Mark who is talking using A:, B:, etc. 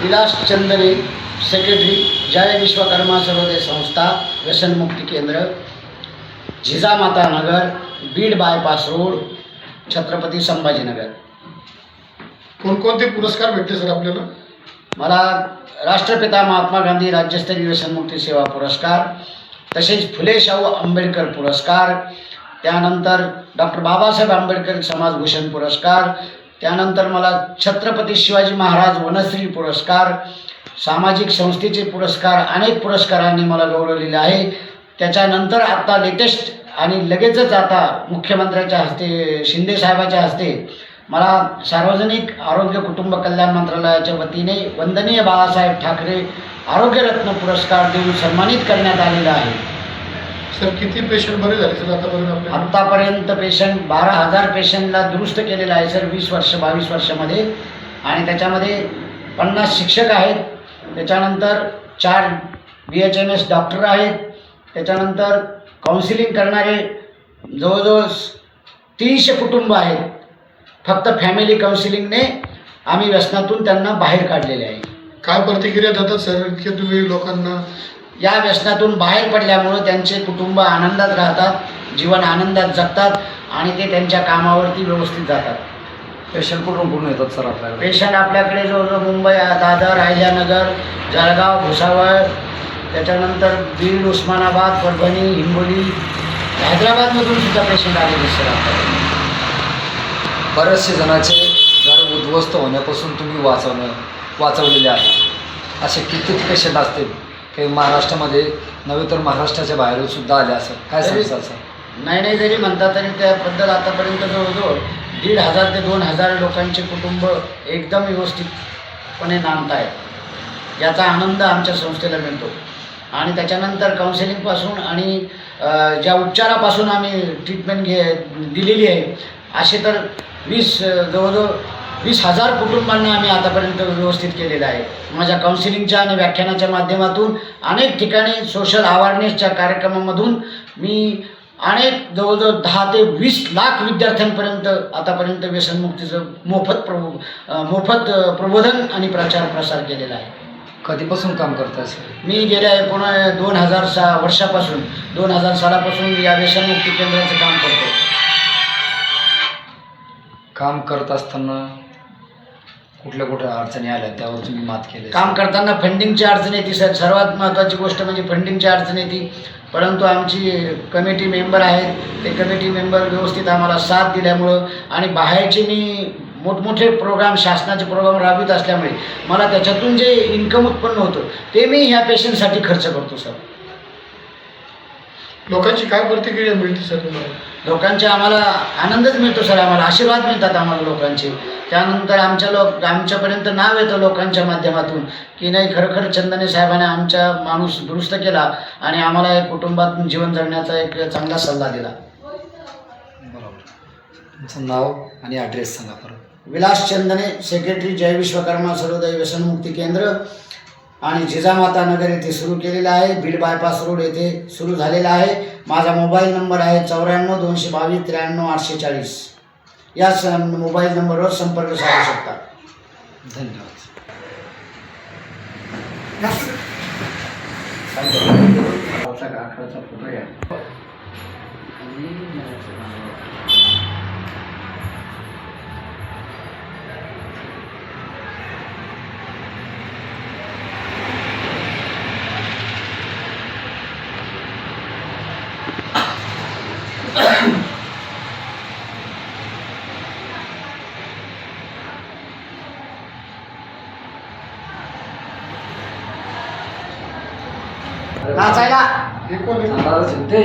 A: Vilas Chandane, secretary, जय विश्वकर्मा सर्वोदय संस्था, व्यसनमुक्ती केंद्र, जिजामाता नगर, बीड बायपास रोड, छत्रपती संभाजीनगर।
B: कोणकोणते पुरस्कार भेटले सर आपल्याला?
A: मला राष्ट्रपिता महात्मा गांधी राज्यस्तरीय व्यसनमुक्ती सेवा पुरस्कार, तसेच फुले शाहू आंबेडकर पुरस्कार, त्यानंतर डॉक्टर बाबासाहेब आंबेडकर समाजभूषण पुरस्कार, त्यानंतर मला छत्रपती शिवाजी महाराज वनश्री पुरस्कार, सामाजिक संस्थेचे पुरस्कार, अनेक पुरस्कारांनी मला गौरवलेले आहे। त्याच्यानंतर आता लेटेस्ट आणि लगेचच आता मुख्यमंत्र्याच्या हस्ते, शिंदे साहेबाच्या हस्ते मला सार्वजनिक आरोग्य कुटुंब कल्याण मंत्रालयाच्या वतीने वंदनीय बाळासाहेब ठाकरे आरोग्यरत्न पुरस्कार देऊन सन्मानित करण्यात आलेला आहे।
B: सर किती पेशंट बरे झाले सर आतापर्यंत?
A: आत्तापर्यंत पेशंट 12,000 पेशंटला दुरुस्त केलेलं आहे सर 22 वर्षामध्ये, आणि त्याच्यामध्ये 50 शिक्षक आहेत, त्याच्यानंतर 4 BHMS डॉक्टर आहेत, त्याच्यानंतर काउन्सिलिंग करणारे जवळजवळ 300 कुटुंब आहेत। फक्त फॅमिली काउन्सिलिंगने आम्ही व्यसनातून त्यांना बाहेर काढलेले आहे।
B: काय प्रतिक्रिया देतात सर की तुम्ही लोकांना?
A: या व्यसनातून बाहेर पडल्यामुळं त्यांचे कुटुंब आनंदात राहतात, जीवन आनंदात जगतात आणि ते त्यांच्या कामावरती व्यवस्थित जातात।
C: पेशंट कुठून येतात सर आपल्याकडे?
A: पेशंट आपल्याकडे जवळजवळ मुंबई, दादर, अहिल्यानगर, जळगाव, भुसावळ, त्याच्यानंतर बीड, उस्मानाबाद, परभणी, हिंगोली, हैदराबादमधून सुद्धा पेशंट आलेले सर आपल्याकडे।
C: बऱ्याचशे जणांचे घर उद्ध्वस्त होण्यापासून तुम्ही वाचवलेले आहे। असे किती पेशंट असतील हे महाराष्ट्रामध्ये नव्हे तर महाराष्ट्राच्या बाहेरून सुद्धा आले असेल, काय सांगता सर?
A: नाही जरी म्हणता तरी त्याबद्दल आतापर्यंत जवळजवळ 1,500 ते 2,000 लोकांचे कुटुंब एकदम व्यवस्थितपणे नांदत आहेत। याचा आनंद आमच्या संस्थेला मिळतो। आणि त्याच्यानंतर काउन्सिलिंगपासून आणि ज्या उपचारापासून आम्ही ट्रीटमेंट दिलेली आहे, असे तर जवळजवळ 20,000 कुटुंबांना आम्ही आतापर्यंत व्यवस्थित केलेलं आहे। माझ्या काउन्सिलिंगच्या आणि व्याख्यानाच्या माध्यमातून अनेक ठिकाणी सोशल अवेअरनेसच्या कार्यक्रमामधून मी अनेक जवळजवळ 10 ते 20 लाख विद्यार्थ्यांपर्यंत आतापर्यंत व्यसनमुक्तीचं मोफत प्रबोधन आणि प्रचार प्रसार केलेला आहे।
C: कधीपासून काम करताय सर?
A: मी गेल्या 2006 वर्षापासून 2000 सालापासून या व्यसनमुक्ती केंद्राचं काम करतो।
C: काम करत असताना कुठल्या अडचणी आल्या त्यावर तुम्ही मात केली?
A: काम करताना फंडिंगची अडचण येते सर, सर्वात महत्त्वाची गोष्ट म्हणजे फंडिंगची अडचण येते। परंतु आमची कमिटी मेंबर आहेत, ते कमिटी मेंबर व्यवस्थित आम्हाला साथ दिल्यामुळं आणि बाहेरचे मी मोठमोठे प्रोग्राम, शासनाचे प्रोग्राम राबवित असल्यामुळे मला त्याच्यातून जे इन्कम उत्पन्न होतं ते मी ह्या पेशंटसाठी खर्च करतो सर।
B: लोकांची काय प्रतिक्रिया मिळते सर तुम्हाला?
A: लोकांचे आम्हाला आनंदच मिळतो सर, आम्हाला आशीर्वाद मिळतात आम्हाला लोकांचे। त्यानंतर आमच्यापर्यंत नाव येतं लोकांच्या माध्यमातून की नाही, खरोखर चंदने साहेबांनी आमचा माणूस दुरुस्त केला आणि आम्हाला एक कुटुंबात जीवन जगण्याचा एक चांगला सल्ला दिला।
C: बरोबर. तुमचं नाव आणि ॲड्रेस सांगा परत?
A: विलास चंदने, सेक्रेटरी, जय विश्वकर्मा सर्वोदय व्यसनमुक्ती केंद्र, आणि जिजामाता नगर येथे सुरू केलेला आहे। बीड बायपास रोड येथे सुरू झालेला आहे। माझा मोबाईल नंबर आहे 94 222 93 840। याच मोबाईल नंबरवर संपर्क साधू शकता।
C: धन्यवाद।
A: नाचायला
B: हे कोण आहे?
C: चांगला